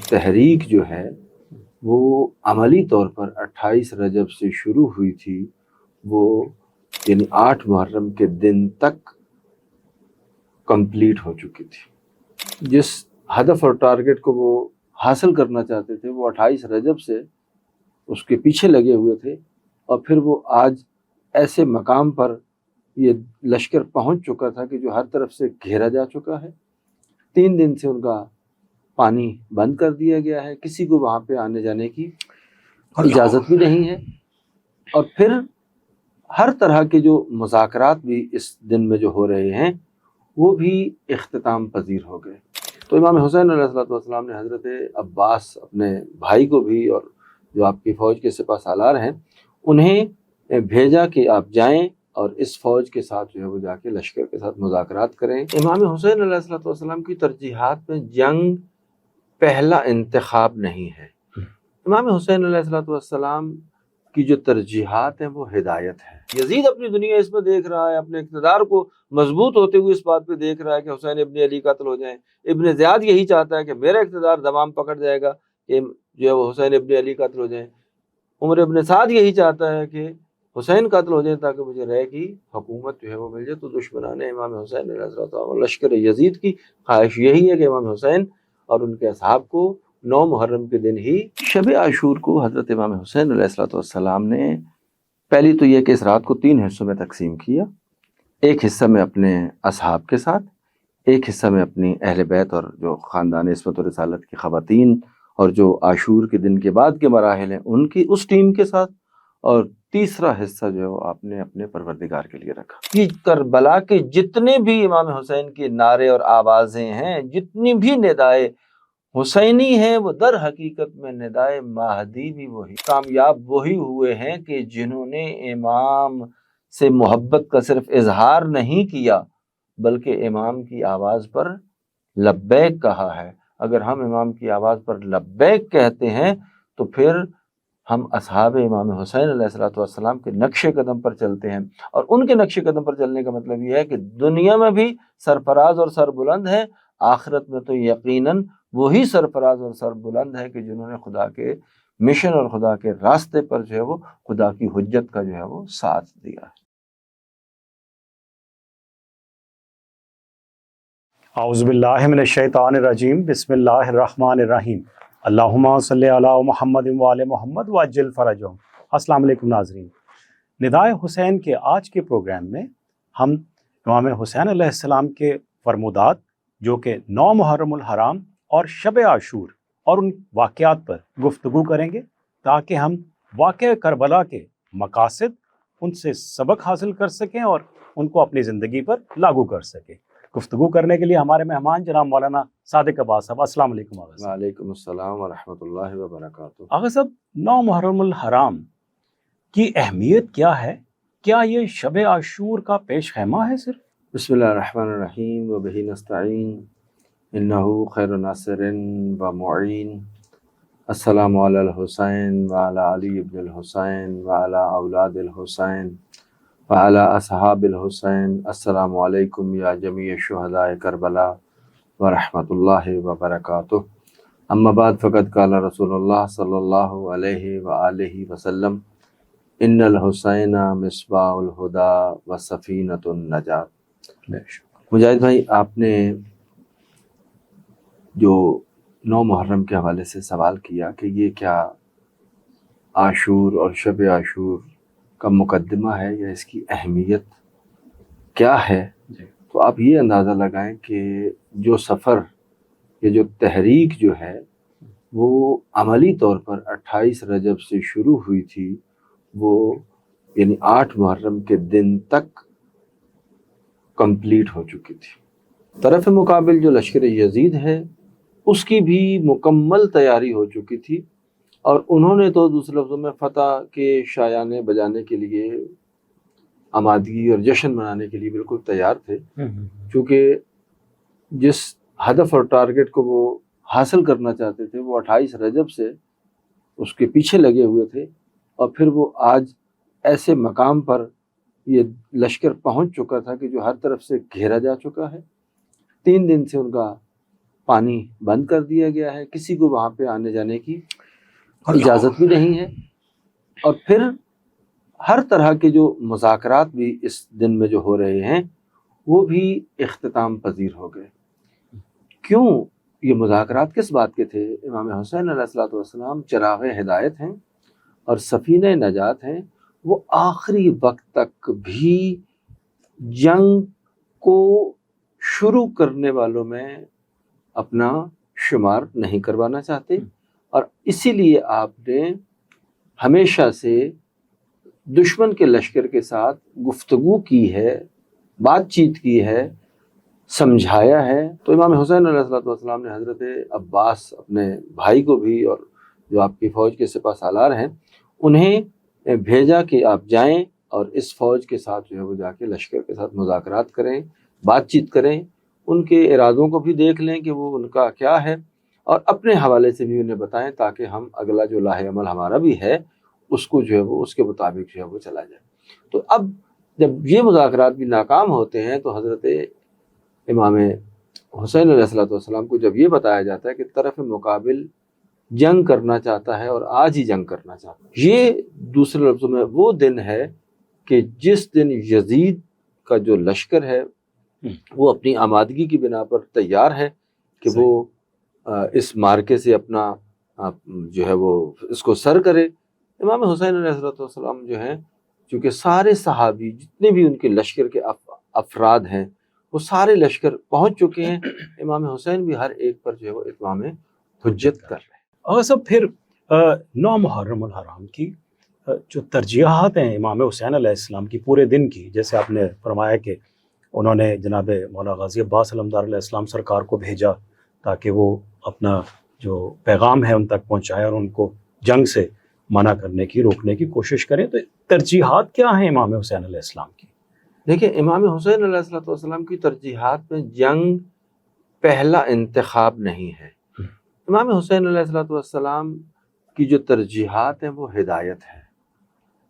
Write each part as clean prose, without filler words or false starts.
تحریک جو ہے وہ عملی طور پر 28 رجب سے شروع ہوئی تھی، وہ یعنی 8 محرم کے دن تک کمپلیٹ ہو چکی تھی۔ جس ہدف اور ٹارگٹ کو وہ حاصل کرنا چاہتے تھے وہ 28 رجب سے اس کے پیچھے لگے ہوئے تھے، اور پھر وہ آج ایسے مقام پر یہ لشکر پہنچ چکا تھا کہ جو ہر طرف سے گھیرا جا چکا ہے۔ 3 دن سے ان کا پانی بند کر دیا گیا ہے، کسی کو وہاں پہ آنے جانے کی اجازت بھی نہیں ہے، اور پھر ہر طرح کے جو مذاکرات بھی اس دن میں جو ہو رہے ہیں وہ بھی اختتام پذیر ہو گئے۔ تو امام حسین علیہ السلام نے حضرت عباس اپنے بھائی کو بھی، اور جو آپ کی فوج کے سپہ سالار ہیں، انہیں بھیجا کہ آپ جائیں اور اس فوج کے ساتھ جو ہے وہ جا کے لشکر کے ساتھ مذاکرات کریں۔ امام حسین علیہ السلام کی ترجیحات میں جنگ پہلا انتخاب نہیں ہے۔ امام حسین علیہ السلام کی جو ترجیحات ہیں وہ ہدایت ہے۔ یزید اپنی دنیا اس میں دیکھ رہا ہے، اپنے اقتدار کو مضبوط ہوتے ہوئے اس بات پہ دیکھ رہا ہے کہ حسین ابن علی قتل ہو جائیں۔ ابن زیاد یہی چاہتا ہے کہ میرا اقتدار دوام پکڑ جائے گا کہ جو ہے وہ حسین ابن علی قتل ہو جائیں۔ عمر ابن سعد یہی چاہتا ہے کہ حسین قتل ہو جائیں تاکہ مجھے رہ کی حکومت جو ہے وہ مل جائے۔ تو دشمنان امام حسین علیہ السلام لشکر یزید کی خواہش یہی ہے کہ امام حسین اور ان کے اصحاب کو 9 محرم کے دن ہی شب عاشور کو حضرت امام حسین علیہ السلام نے پہلی تو یہ کہ اس رات کو 3 حصوں میں تقسیم کیا۔ ایک حصہ میں اپنے اصحاب کے ساتھ، ایک حصہ میں اپنی اہل بیت اور جو خاندان عصمت و رسالت کی خواتین اور جو عاشور کے دن کے بعد کے مراحل ہیں ان کی اس ٹیم کے ساتھ، اور تیسرا حصہ جو ہے وہ آپ نے اپنے پروردگار کے لیے رکھا۔ یہ کربلا کے جتنے بھی امام حسین کے نعرے اور آوازیں ہیں، جتنی بھی ندائے حسینی ہیں، وہ در حقیقت میں ندائے مہدی بھی وہی کامیاب وہی ہوئے ہیں کہ جنہوں نے امام سے محبت کا صرف اظہار نہیں کیا بلکہ امام کی آواز پر لبیک کہا ہے۔ اگر ہم امام کی آواز پر لبیک کہتے ہیں تو پھر ہم اصحاب امام حسین علیہ السلام کے نقش قدم پر چلتے ہیں، اور ان کے نقش قدم پر چلنے کا مطلب یہ ہے کہ دنیا میں بھی سرفراز اور سربلند ہے، آخرت میں تو یقیناً وہی سرفراز اور سربلند ہے کہ جنہوں نے خدا کے مشن اور خدا کے راستے پر جو ہے وہ خدا کی حجت کا جو ہے وہ ساتھ دیا ہے۔ اعوذ باللہ من الشیطان الرجیم، بسم اللہ الرحمن الرحیم، اللہم صلی علی محمد وآل محمد وعجل فرجہم۔ السلام علیکم ناظرین، ندائے حسین کے آج کے پروگرام میں ہم امام حسین علیہ السلام کے فرمودات جو کہ 9 محرم الحرام اور شب عاشور اور ان واقعات پر گفتگو کریں گے، تاکہ ہم واقعہ کربلا کے مقاصد ان سے سبق حاصل کر سکیں اور ان کو اپنی زندگی پر لاگو کر سکیں۔ گفتگو کرنے کے لیے ہمارے مہمان جناب مولانا صادق عباس صاحب، السلام علیکم آغا صاحب۔ وعلیکم السلام ورحمۃ اللہ وبرکاتہ۔ آغا صاحب، 9 محرم الحرام کی اہمیت کیا ہے؟ کیا یہ شب عاشور کا پیش خیمہ ہے صرف؟ بسم اللہ الرحمن الرحیم وبہ نستعین انہ خیر ناصر و معین۔ السلام علی الحسین وعلی علی ابن الحسین وعلی اولاد الحسین وعلی اصحاب الحسین۔ السلام علیکم یا جمیع شہداء کربلا ورحمۃ اللہ وبرکاتہ۔ اما بعد فقد قال رسول اللہ صلی اللہ علیہ وآلہ وسلم ان الحسین مصباح الہدی و سفینۃ النجات۔ مجاہد بھائی، آپ نے جو 9 محرم کے حوالے سے سوال کیا کہ یہ کیا عاشور اور شب عاشور کا مقدمہ ہے یا اس کی اہمیت کیا ہے، تو آپ یہ اندازہ لگائیں کہ جو سفر یا جو تحریک جو ہے وہ عملی طور پر 28 رجب سے شروع ہوئی تھی، وہ یعنی 8 محرم کے دن تک کمپلیٹ ہو چکی تھی۔ طرف مقابل جو لشکر یزید ہے اس کی بھی مکمل تیاری ہو چکی تھی، اور انہوں نے تو دوسرے لفظوں میں فتح کے شایانے بجانے کے لیے، آمادگی اور جشن منانے کے لیے بالکل تیار تھے، چونکہ جس ہدف اور ٹارگٹ کو وہ حاصل کرنا چاہتے تھے وہ 28 رجب سے اس کے پیچھے لگے ہوئے تھے، اور پھر وہ آج ایسے مقام پر یہ لشکر پہنچ چکا تھا کہ جو ہر طرف سے گھیرا جا چکا ہے۔ 3 دن سے ان کا پانی بند کر دیا گیا ہے، کسی کو وہاں پہ آنے جانے کی اجازت بھی نہیں ہے، اور پھر ہر طرح کے جو مذاکرات بھی اس دن میں جو ہو رہے ہیں وہ بھی اختتام پذیر ہو گئے۔ کیوں یہ مذاکرات کس بات کے تھے؟ امام حسین علیہ السلام چراغ ہدایت ہیں اور سفینہ نجات ہیں، وہ آخری وقت تک بھی جنگ کو شروع کرنے والوں میں اپنا شمار نہیں کروانا چاہتے، اور اسی لیے آپ نے ہمیشہ سے دشمن کے لشکر کے ساتھ گفتگو کی ہے، بات چیت کی ہے، سمجھایا ہے۔ تو امام حسین علیہ السلام نے حضرت عباس اپنے بھائی کو بھی، اور جو آپ کی فوج کے سپہ سالار ہیں، انہیں بھیجا کہ آپ جائیں اور اس فوج کے ساتھ جو ہے وہ جا کے لشکر کے ساتھ مذاکرات کریں، بات چیت کریں، ان کے ارادوں کو بھی دیکھ لیں کہ وہ ان کا کیا ہے، اور اپنے حوالے سے بھی انہیں بتائیں تاکہ ہم اگلا جو لاہ عمل ہمارا بھی ہے اس کو جو ہے وہ اس کے مطابق جو ہے وہ چلا جائے۔ تو اب جب یہ مذاکرات بھی ناکام ہوتے ہیں تو حضرت امام حسین علیہ السلام کو جب یہ بتایا جاتا ہے کہ طرف مقابل جنگ کرنا چاہتا ہے اور آج ہی جنگ کرنا چاہتا ہے، یہ دوسرے لفظوں میں وہ دن ہے کہ جس دن یزید کا جو لشکر ہے وہ اپنی آمادگی کی بنا پر تیار ہے کہ وہ اس مارکے سے اپنا جو ہے وہ اس کو سر کرے۔ امام حسین علیہ السلام جو ہیں، چونکہ سارے صحابی جتنے بھی ان کے لشکر کے افراد ہیں وہ سارے لشکر پہنچ چکے ہیں، امام حسین بھی ہر ایک پر جو ہے وہ اتمام حجت کر رہے ہیں۔ اور سب پھر 9 محرم الحرام کی جو ترجیحات ہیں امام حسین علیہ السلام کی پورے دن کی، جیسے آپ نے فرمایا کہ انہوں نے جناب مولا غازی عباس علمدار علیہ السلام سرکار کو بھیجا تاکہ وہ اپنا جو پیغام ہے ان تک پہنچائے اور ان کو جنگ سے منع کرنے کی، روکنے کی کوشش کریں، تو ترجیحات کیا ہیں امام حسین علیہ السلام کی؟ دیکھیں، امام حسین علیہ السلام کی ترجیحات میں جنگ پہلا انتخاب نہیں ہے۔ امام حسین علیہ السلام کی جو ترجیحات ہیں وہ ہدایت ہے۔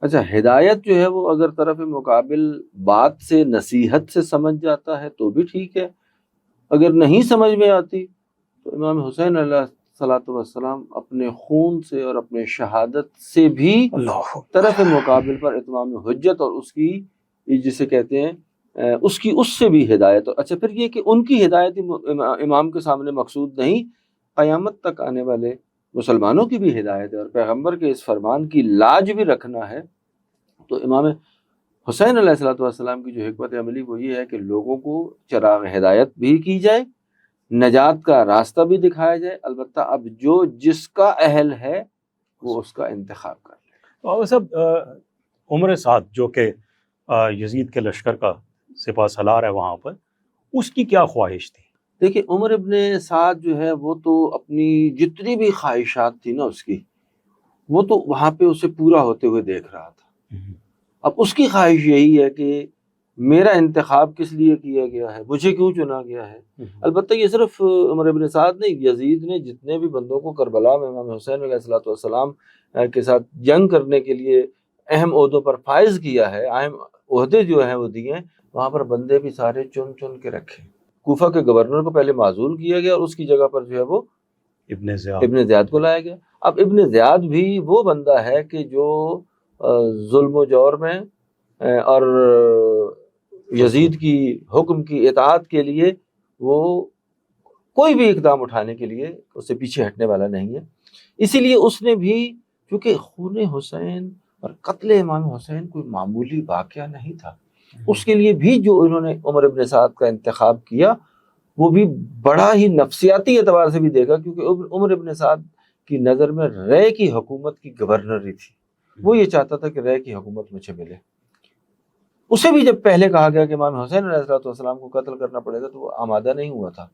اچھا، ہدایت جو ہے وہ اگر طرف مقابل بات سے، نصیحت سے سمجھ جاتا ہے تو بھی ٹھیک ہے، اگر نہیں سمجھ میں آتی تو امام حسین علیہ السلام اپنے خون سے اور اپنے شہادت سے بھی طرف مقابل پر اتمام حجت اور اس کی جسے کہتے ہیں اس سے بھی ہدایت۔ اچھا، پھر یہ کہ ان کی ہدایت امام کے سامنے مقصود نہیں، قیامت تک آنے والے مسلمانوں کی بھی ہدایت ہے، اور پیغمبر کے اس فرمان کی لاج بھی رکھنا ہے۔ تو امام حسین علیہ السلام کی جو حکمت عملی وہ یہ ہے کہ لوگوں کو چراغ ہدایت بھی کی جائے، نجات کا راستہ بھی دکھایا جائے، البتہ اب جو جس کا اہل ہے وہ اس کا انتخاب کر لے۔ اور سب عمر سعد جو کہ یزید کے لشکر کا سپہ سالار ہے وہاں پر، اس کی کیا خواہش تھی؟ دیکھیں، عمر ابن سعد جو ہے وہ تو اپنی جتنی بھی خواہشات تھی نا اس کی، وہ تو وہاں پہ اسے پورا ہوتے ہوئے دیکھ رہا تھا۔ اب اس کی خواہش یہی ہے کہ میرا انتخاب کس لیے کیا گیا ہے، مجھے کیوں چنا گیا ہے۔ البتہ یہ صرف عمر ابن سعد نہیں، یزید نے جتنے بھی بندوں کو کربلا میں امام حسین علیہ السلام کے ساتھ جنگ کرنے کے لیے اہم عہدوں پر فائز کیا ہے، اہم عہدے جو ہیں وہ دیے ہیں، وہاں پر بندے بھی سارے چن چن کے رکھے۔ کوفہ کے گورنر کو پہلے معزول کیا گیا اور اس کی جگہ پر جو ہے وہ ابن زیاد کو لایا گیا۔ اب ابن زیاد بھی وہ بندہ ہے کہ جو ظلم و جور میں اور یزید کی حکم کی اطاعت کے لیے وہ کوئی بھی اقدام اٹھانے کے لیے اس سے پیچھے ہٹنے والا نہیں ہے۔ اسی لیے اس نے بھی، کیونکہ خون حسین اور قتل امام حسین کوئی معمولی واقعہ نہیں تھا، اس کے لیے بھی جو انہوں نے عمر ابن سعد کا انتخاب کیا وہ بھی بڑا ہی نفسیاتی اعتبار سے بھی دیکھا، کیونکہ عمر ابن سعد کی نظر میں رے کی حکومت کی گورنری تھی، وہ یہ چاہتا تھا کہ رے کی حکومت مجھے ملے۔ اسے بھی جب پہلے کہا گیا کہ امام حسین علیہ السلام کو قتل کرنا پڑے گا تو وہ آمادہ نہیں ہوا تھا۔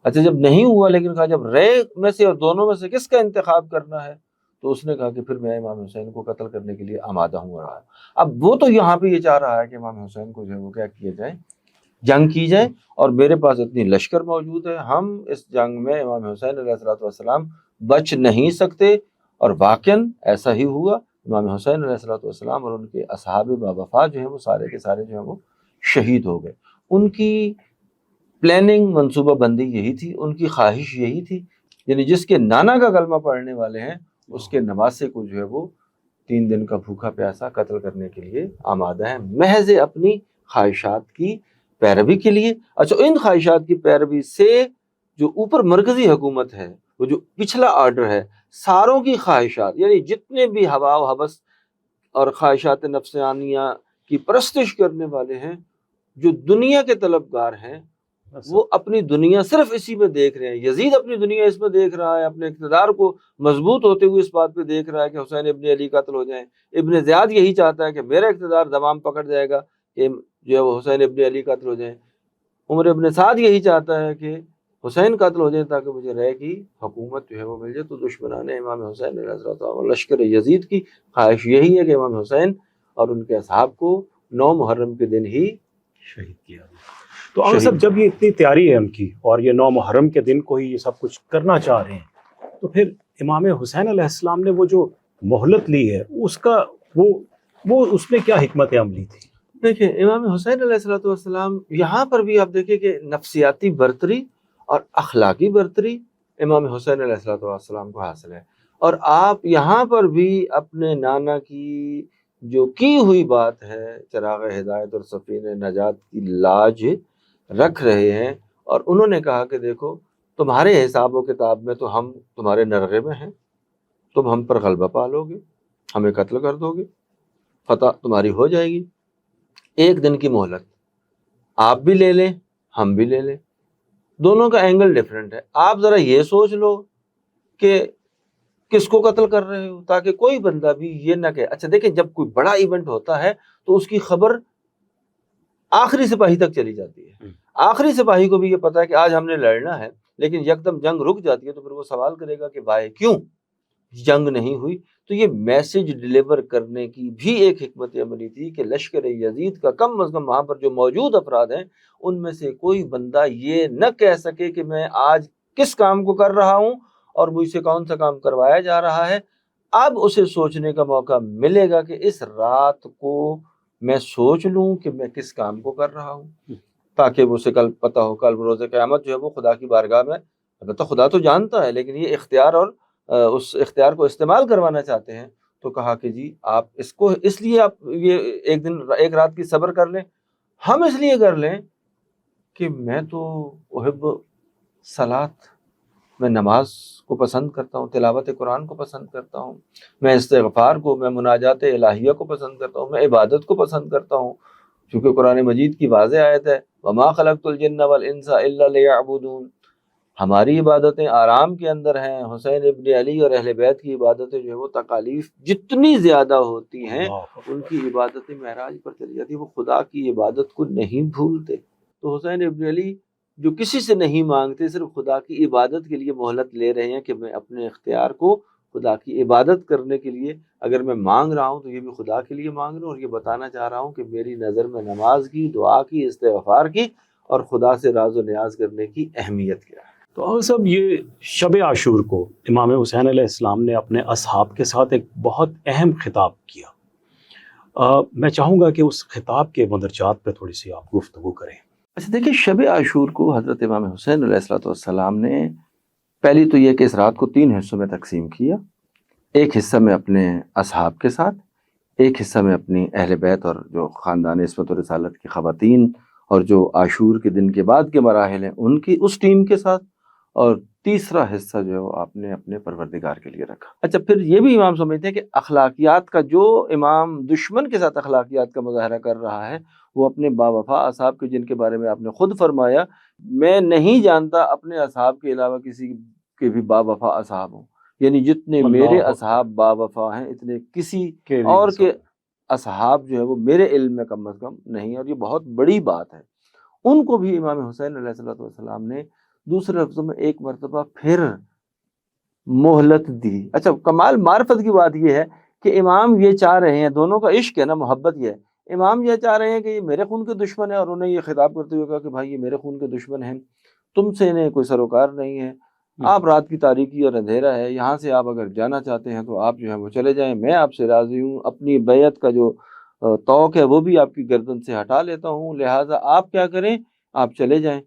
اچھا، جب نہیں ہوا لیکن کہا جب رے میں سے اور دونوں میں سے کس کا انتخاب کرنا ہے، تو اس نے کہا کہ پھر میں امام حسین کو قتل کرنے کے لیے آمادہ ہوں رہا۔ اب وہ تو یہاں پہ یہ چاہ رہا ہے کہ امام حسین کو جو ہے وہ کیا کیا جائے، جنگ کی جائے، اور میرے پاس اتنی لشکر موجود ہے، ہم اس جنگ میں امام حسین علیہ السلام بچ نہیں سکتے، اور واقعاً ایسا ہی ہوا۔ امام حسین علیہ السلام اور ان کے اصحاب باوفا جو ہیں وہ سارے کے سارے جو ہیں وہ شہید ہو گئے۔ ان کی پلاننگ منصوبہ بندی یہی تھی، ان کی خواہش یہی تھی، یعنی جس کے نانا کا کلمہ پڑھنے والے ہیں اس کے نواسے کو جو ہے وہ 3 دن کا بھوکا پیاسا قتل کرنے کے لیے آمادہ ہیں، محض اپنی خواہشات کی پیروی کے لیے۔ اچھا، ان خواہشات کی پیروی سے جو اوپر مرکزی حکومت ہے، وہ جو پچھلا آرڈر ہے، ساروں کی خواہشات، یعنی جتنے بھی ہوا و ہوس اور خواہشات نفسانیہ کی پرستش کرنے والے ہیں، جو دنیا کے طلبگار ہیں، وہ اپنی دنیا صرف اسی میں دیکھ رہے ہیں۔ یزید اپنی دنیا اس میں دیکھ رہا ہے، اپنے اقتدار کو مضبوط ہوتے ہوئے اس بات پہ دیکھ رہا ہے کہ حسین ابن علی قتل ہو جائیں۔ ابن زیاد یہی چاہتا ہے کہ میرا اقتدار زمام پکڑ جائے گا کہ جو ہے وہ حسین ابن علی قتل ہو جائیں۔ عمر ابن سعد یہی چاہتا ہے کہ حسین قتل ہو جائیں تاکہ مجھے رہ کی حکومت جو ہے وہ مل جائے۔ تو دشمنان امام حسین علیہ الصلوۃ والسلام، لشکر یزید کی خواہش یہی ہے کہ امام حسین اور ان کے اصحاب کو 9 محرم کے دن ہی شہید کیا۔ تو آقا صاحب جب یہ اتنی تیاری ہے ان کی اور یہ 9 محرم کے دن کو ہی یہ سب کچھ کرنا چاہ رہے ہیں، تو پھر امام حسین علیہ السلام نے وہ جو مہلت لی ہے اس کا وہ اس میں کیا حکمت عملی تھی؟ دیکھیں، امام حسین علیہ الصلوۃ والسلام یہاں پر بھی آپ دیکھیں کہ نفسیاتی برتری اور اخلاقی برتری امام حسین علیہ الصلوۃ والسلام کو حاصل ہے، اور آپ یہاں پر بھی اپنے نانا کی جو کی ہوئی بات ہے، چراغ ہدایت اور سفینہ نجات کی لاج رکھ رہے ہیں، اور انہوں نے کہا کہ دیکھو تمہارے حساب و کتاب میں تو ہم تمہارے نرغے میں ہیں، تم ہم پر غلبہ پالو گے، ہمیں قتل کر دو گے، فتح تمہاری ہو جائے گی، 1 دن کی مہلت، آپ بھی لے لیں ہم بھی لے لیں، دونوں کا اینگل ڈیفرنٹ ہے، آپ ذرا یہ سوچ لو کہ کس کو قتل کر رہے ہو، تاکہ کوئی بندہ بھی یہ نہ کہ اچھا دیکھیں جب کوئی بڑا ایونٹ ہوتا ہے تو اس کی خبر آخری سپاہی تک چلی جاتی ہے، آخری سپاہی کو بھی یہ پتا ہے کہ آج ہم نے لڑنا ہے، لیکن یکدم جنگ رک جاتی ہے تو پھر وہ سوال کرے گا کہ بھائی کیوں جنگ نہیں ہوئی؟ تو یہ میسج ڈیلیور کرنے کی بھی ایک حکمت عملی تھی کہ لشکر یزید کا کم از کم وہاں پر جو موجود افراد ہیں ان میں سے کوئی بندہ یہ نہ کہہ سکے کہ میں آج کس کام کو کر رہا ہوں اور مجھ سے کون سا کام کروایا جا رہا ہے۔ اب اسے سوچنے کا موقع ملے گا کہ اس رات کو میں سوچ لوں کہ میں کس کام کو کر رہا ہوں، تاکہ اسے کل پتہ ہو، کل روز قیامت جو ہے وہ خدا کی بارگاہ میں، البتہ خدا تو جانتا ہے لیکن یہ اختیار اور اس اختیار کو استعمال کروانا چاہتے ہیں، تو کہا کہ جی آپ اس کو اس لیے آپ یہ 1 دن 1 رات کی صبر کر لیں، ہم اس لیے کر لیں کہ میں تو احب صلاۃ، میں نماز کو پسند کرتا ہوں، تلاوت قرآن کو پسند کرتا ہوں، میں استغفار کو، میں مناجات الہیہ کو پسند کرتا ہوں، میں عبادت کو پسند کرتا ہوں، چونکہ قرآن مجید کی واضح آیت ہے وَمَا خَلَقْتُ الْجِنَّ وَالْإِنسَ إِلَّا لِيَعْبُدُونَ، ہماری عبادتیں آرام کے اندر ہیں، حسین ابن علی اور اہل بیت کی عبادتیں جو ہے وہ تکالیف جتنی زیادہ ہوتی ہیں ان کی عبادتیں معراج پر چلی جاتی ہیں، وہ خدا کی عبادت کو نہیں بھولتے۔ تو حسین ابن علی جو کسی سے نہیں مانگتے، صرف خدا کی عبادت کے لیے مہلت لے رہے ہیں کہ میں اپنے اختیار کو خدا کی عبادت کرنے کے لیے اگر میں مانگ رہا ہوں تو یہ بھی خدا کے لیے مانگ رہا ہوں، اور یہ بتانا چاہ رہا ہوں کہ میری نظر میں نماز کی، دعا کی، استغفار کی اور خدا سے راز و نیاز کرنے کی اہمیت کیا ہے۔ تو آقا صاحب یہ شب عاشور کو امام حسین علیہ السلام نے اپنے اصحاب کے ساتھ ایک بہت اہم خطاب کیا، میں چاہوں گا کہ اس خطاب کے مندرجات پہ تھوڑی سی آپ گفتگو کریں۔ اچھا دیکھیں، شب عاشور کو حضرت امام حسین علیہ الصلوۃ والسلام نے پہلی تو یہ کہ اس رات کو 3 حصوں میں تقسیم کیا، ایک حصہ میں اپنے اصحاب کے ساتھ، ایک حصہ میں اپنی اہل بیت اور جو خاندان عصمت و رسالت کی خواتین اور جو عاشور کے دن کے بعد کے مراحل ہیں ان کی اس ٹیم کے ساتھ، اور تیسرا حصہ جو ہے وہ آپ نے اپنے پروردگار کے لیے رکھا۔ اچھا پھر یہ بھی امام سمجھتے ہیں کہ اخلاقیات کا جو امام دشمن کے ساتھ اخلاقیات کا مظاہرہ کر رہا ہے وہ اپنے باوفا اصحاب کے، جن کے بارے میں آپ نے خود فرمایا میں نہیں جانتا اپنے اصحاب کے علاوہ کسی کے بھی باوفا اصحاب ہوں، یعنی جتنے میرے اصحاب باوفا ہیں اتنے کسی اور کے اصحاب جو ہے وہ میرے علم میں کم از کم نہیں، اور یہ بہت بڑی بات ہے۔ ان کو بھی امام حسین علیہ السلام نے دوسرے لفظوں میں ایک مرتبہ پھر مہلت دی۔ اچھا کمال معرفت کی بات یہ ہے کہ امام یہ چاہ رہے ہیں، دونوں کا عشق ہے نا، محبت یہ ہے، امام یہ چاہ رہے ہیں کہ یہ میرے خون کے دشمن ہے، اور انہیں یہ خطاب کرتے ہوئے کہا کہ بھائی یہ میرے خون کے دشمن ہیں، تم سے انہیں کوئی سروکار نہیں ہے، آپ رات کی تاریکی اور اندھیرا ہے، یہاں سے آپ اگر جانا چاہتے ہیں تو آپ جو ہے وہ چلے جائیں، میں آپ سے راضی ہوں، اپنی بیعت کا جو توق ہے وہ بھی آپ کی گردن سے ہٹا لیتا ہوں، لہٰذا آپ کیا کریں، آپ چلے جائیں۔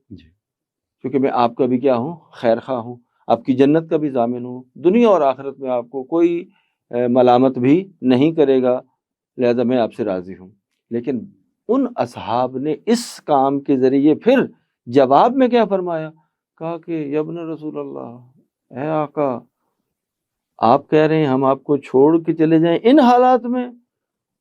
کیونکہ میں آپ کا بھی کیا ہوں؟ خیر خواہ ہوں، آپ کی جنت کا بھی ضامن ہوں، دنیا اور آخرت میں آپ کو کوئی ملامت بھی نہیں کرے گا، لہذا میں آپ سے راضی ہوں۔ لیکن ان اصحاب نے اس کام کے ذریعے پھر جواب میں کیا فرمایا؟ کہا کہ یا ابن رسول اللہ، اے آقا، آپ کہہ رہے ہیں ہم آپ کو چھوڑ کے چلے جائیں ان حالات میں؟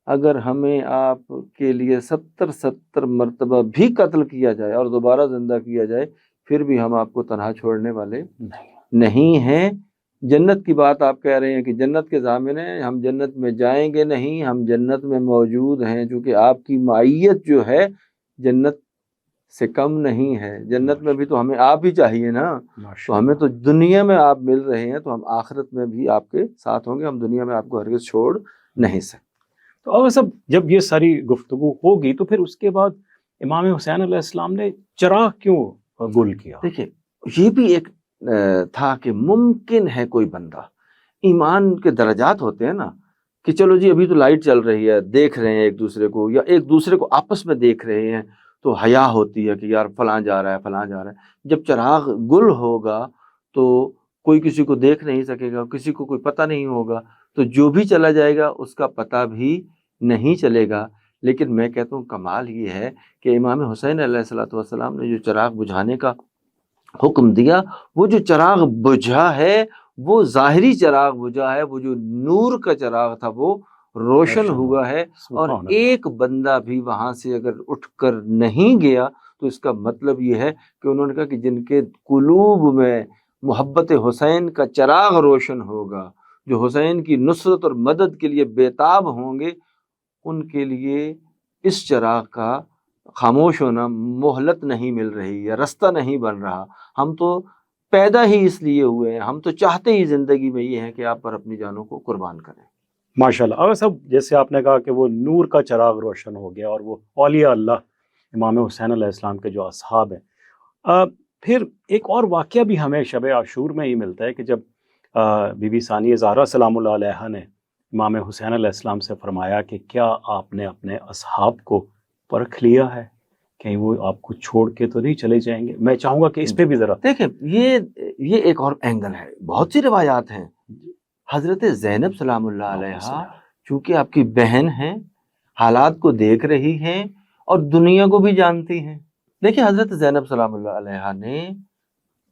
اگر ہمیں آپ کے لیے 70 مرتبہ بھی قتل کیا جائے اور دوبارہ زندہ کیا جائے پھر بھی ہم آپ کو تنہا چھوڑنے والے نہیں ہیں۔ جنت کی بات آپ کہہ رہے ہیں کہ جنت کے ضامن ہیں، ہم جنت میں جائیں گے نہیں، ہم جنت میں موجود ہیں، چونکہ آپ کی معیت جو ہے جنت سے کم نہیں ہے۔ جنت میں بھی تو ہمیں آپ ہی چاہیے نا، تو ہمیں تو دنیا میں آپ مل رہے ہیں تو ہم آخرت میں بھی آپ کے ساتھ ہوں گے، ہم دنیا میں آپ کو ہرگز چھوڑ نہیں سکتے۔ تو اب سب جب یہ ساری گفتگو ہوگی تو پھر اس کے بعد امام حسین علیہ السلام نے چراغ کیوں گل کیا؟ دیکھیں یہ بھی ایک تھا کہ ممکن ہے کوئی بندہ، ایمان کے درجات ہوتے ہیں نا، کہ چلو جی ابھی تو لائٹ چل رہی ہے، دیکھ رہے ہیں ایک دوسرے کو، یا ایک دوسرے کو آپس میں دیکھ رہے ہیں تو حیا ہوتی ہے کہ یار فلاں جا رہا ہے فلاں جا رہا ہے۔ جب چراغ گل ہوگا تو کوئی کسی کو دیکھ نہیں سکے گا، کسی کو کوئی پتہ نہیں ہوگا، تو جو بھی چلا جائے گا اس کا پتہ بھی نہیں چلے گا۔ لیکن میں کہتا ہوں کمال یہ ہے کہ امام حسین علیہ السلام نے جو چراغ بجھانے کا حکم دیا، وہ جو چراغ بجھا ہے وہ ظاہری چراغ بجھا ہے، وہ جو نور کا چراغ تھا وہ روشن ہوا ہے، اور ایک بندہ بھی وہاں سے اگر اٹھ کر نہیں گیا تو اس کا مطلب یہ ہے کہ انہوں نے کہا کہ جن کے قلوب میں محبت حسین کا چراغ روشن ہوگا، جو حسین کی نصرت اور مدد کے لیے بیتاب ہوں گے، ان کے لیے اس چراغ کا خاموش ہونا مہلت نہیں مل رہی یا رستہ نہیں بن رہا۔ ہم تو پیدا ہی اس لیے ہوئے ہیں، ہم تو چاہتے ہی زندگی میں یہ ہے کہ آپ پر اپنی جانوں کو قربان کریں۔ ماشاءاللہ۔ اب سب جیسے آپ نے کہا کہ وہ نور کا چراغ روشن ہو گیا اور وہ اولیاء اللہ امام حسین علیہ السلام کے جو اصحاب ہیں، پھر ایک اور واقعہ بھی ہمیں شب عاشور میں ہی ملتا ہے کہ جب بی بی ثانیہ زہرا سلام اللہ علیہا نے امام حسین علیہ السلام سے فرمایا کہ کیا آپ نے اپنے اصحاب کو پرکھ لیا ہے، کہیں وہ آپ کو چھوڑ کے تو نہیں چلے جائیں گے؟ میں چاہوں گا کہ اس پہ بھی ذرا دیکھیں، یہ ایک اور اینگل ہے، بہت سی روایات ہیں۔ حضرت زینب سلام اللہ علیہا چونکہ آپ کی بہن ہیں، حالات کو دیکھ رہی ہیں اور دنیا کو بھی جانتی ہیں۔ دیکھیں حضرت زینب سلام اللہ علیہا نے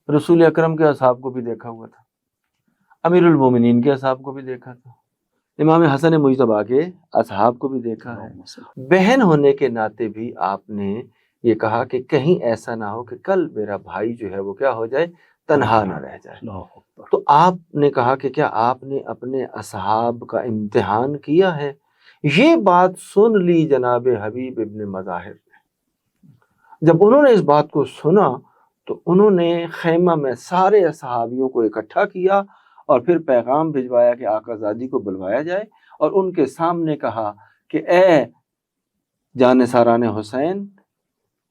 رسول اکرم کے اصحاب کو بھی دیکھا ہوا تھا، امیر المومنین کے اصحاب کو بھی دیکھا تھا، امام حسن مجتبیٰ کے اصحاب کو بھی دیکھا ہے۔ بہن ہونے کے ناطے بھی آپ نے یہ کہا کہ کہیں ایسا نہ ہو کہ کل میرا بھائی جو ہے وہ کیا ہو جائے، تنہا نہ رہ جائے۔ تو آپ نے کہا کہ کیا آپ نے اپنے اصحاب کا امتحان کیا ہے؟ یہ بات سن لی جناب حبیب ابن مظاہر نے۔ جب انہوں نے اس بات کو سنا تو انہوں نے خیمہ میں سارے صحابیوں کو اکٹھا کیا اور پھر پیغام بھجوایا کہ آقا زادی کو بلوایا جائے، اور ان کے سامنے کہا کہ اے جانثاران حسین،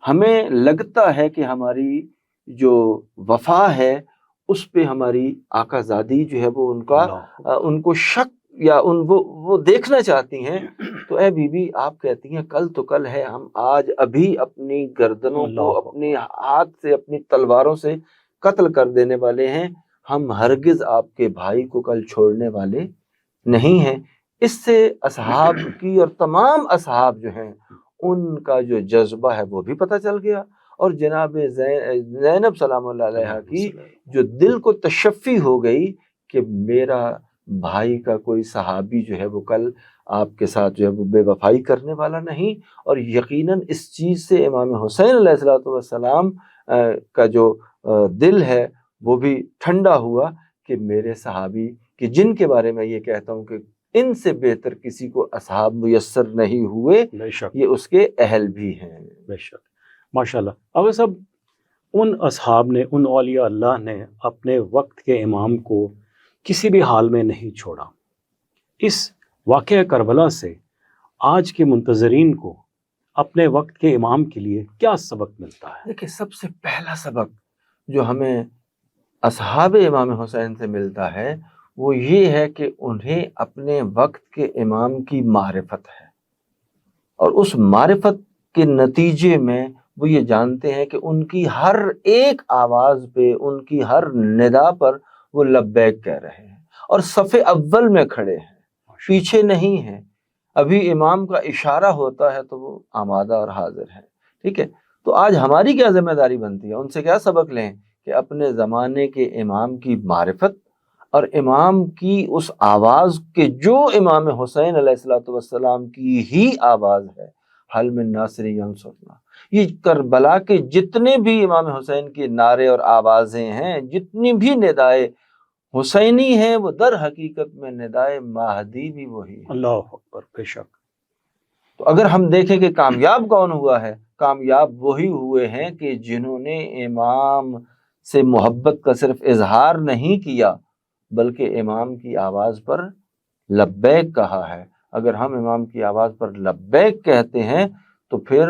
ہمیں لگتا ہے کہ ہماری جو وفا ہے اس پہ ہماری آقا زادی جو ہے وہ ان کو شک یا وہ دیکھنا چاہتی ہیں، تو اے بی بی آپ کہتی ہیں کل تو کل ہے، ہم آج ابھی اپنی گردنوں کو اپنے ہاتھ سے اپنی تلواروں سے قتل کر دینے والے ہیں، ہم ہرگز آپ کے بھائی کو کل چھوڑنے والے نہیں ہیں۔ اس سے اصحاب کی اور تمام اصحاب جو ہیں ان کا جو جذبہ ہے وہ بھی پتہ چل گیا، اور جناب زینب سلام اللہ علیہا کی جو دل کو تشفی ہو گئی کہ میرا بھائی کا کوئی صحابی جو ہے وہ کل آپ کے ساتھ جو ہے وہ بے وفائی کرنے والا نہیں، اور یقیناً اس چیز سے امام حسین علیہ السلام کا جو دل ہے وہ بھی ٹھنڈا ہوا کہ میرے صحابی کہ جن کے بارے میں یہ کہتا ہوں کہ ان سے بہتر کسی کو اصحاب میسر نہیں ہوئے، یہ اس کے اہل بھی ہیں۔ بے شک، ماشاءاللہ۔ اب سب ان اصحاب نے، ان اولیاء اللہ نے اپنے وقت کے امام کو کسی بھی حال میں نہیں چھوڑا۔ اس واقعہ کربلا سے آج کے منتظرین کو اپنے وقت کے امام کے لیے کیا سبق ملتا ہے؟ دیکھیں سب سے پہلا سبق جو ہمیں اصحاب امام حسین سے ملتا ہے وہ یہ ہے کہ انہیں اپنے وقت کے امام کی معرفت ہے، اور اس معرفت کے نتیجے میں وہ یہ جانتے ہیں کہ ان کی ہر ایک آواز پہ، ان کی ہر ندا پر وہ لبیک کہہ رہے ہیں، اور صف اول میں کھڑے ہیں، پیچھے نہیں ہیں۔ ابھی امام کا اشارہ ہوتا ہے تو وہ آمادہ اور حاضر ہیں۔ ٹھیک ہے، تو آج ہماری کیا ذمہ داری بنتی ہے؟ ان سے کیا سبق لیں کہ اپنے زمانے کے امام کی معرفت اور امام کی اس آواز کے جو امام حسین علیہ السلام کی ہی آواز ہے، حل من ناصر ینصرنا، یہ کربلا کے جتنے بھی امام حسین کے نعرے اور آوازیں ہیں، جتنی بھی ندائے حسینی ہیں، وہ در حقیقت میں ندائے مہدی بھی وہی ہے۔ اللہ اکبر، بے شک۔ تو اگر ہم دیکھیں کہ کامیاب کون ہوا ہے، کامیاب وہی ہوئے ہیں کہ جنہوں نے امام سے محبت کا صرف اظہار نہیں کیا بلکہ امام کی آواز پر لبیک کہا ہے۔ اگر ہم امام کی آواز پر لبیک کہتے ہیں تو پھر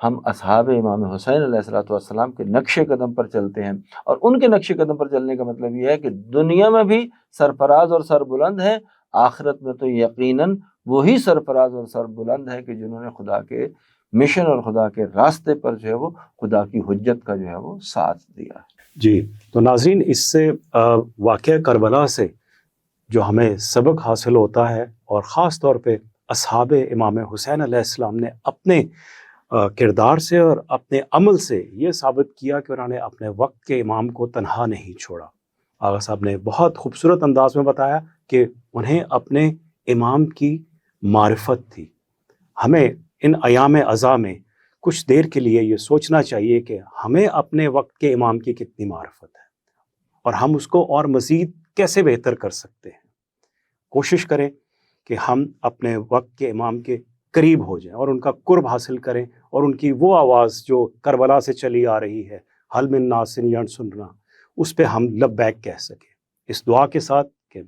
ہم اصحاب امام حسین علیہ السلام کے نقش قدم پر چلتے ہیں، اور ان کے نقش قدم پر چلنے کا مطلب یہ ہے کہ دنیا میں بھی سرفراز اور سربلند ہے، آخرت میں تو یقیناً وہی سرفراز اور سربلند ہے کہ جنہوں نے خدا کے مشن اور خدا کے راستے پر جو ہے وہ خدا کی حجت کا جو ہے وہ ساتھ دیا ہے۔ جی، تو ناظرین، اس سے واقعہ کربلا سے جو ہمیں سبق حاصل ہوتا ہے، اور خاص طور پہ اصحاب امام حسین علیہ السلام نے اپنے کردار سے اور اپنے عمل سے یہ ثابت کیا کہ انہوں نے اپنے وقت کے امام کو تنہا نہیں چھوڑا۔ آغا صاحب نے بہت خوبصورت انداز میں بتایا کہ انہیں اپنے امام کی معرفت تھی۔ ہمیں ان ایام عزا میں کچھ دیر کے لیے یہ سوچنا چاہیے کہ ہمیں اپنے وقت کے امام کی کتنی معرفت ہے، اور ہم اس کو اور مزید کیسے بہتر کر سکتے ہیں۔ کوشش کریں کہ ہم اپنے وقت کے امام کے قریب ہو جائیں اور ان کا قرب حاصل کریں، اور ان کی وہ آواز جو کربلا سے چلی آ رہی ہے، حل من ناصر ینصرنا، اس پہ ہم لبیک کہہ سکیں، اس دعا کے ساتھ کہ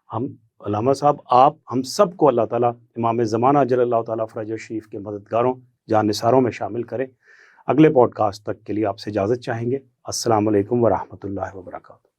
ہم علامہ صاحب، آپ، ہم سب کو اللہ تعالیٰ امام زمانہ جل اللہ تعالیٰ فرج شریف کے مددگاروں، جانثاروں میں شامل کریں۔ اگلے پوڈ کاسٹ تک کے لیے آپ سے اجازت چاہیں گے۔ السلام علیکم ورحمۃ اللہ وبرکاتہ۔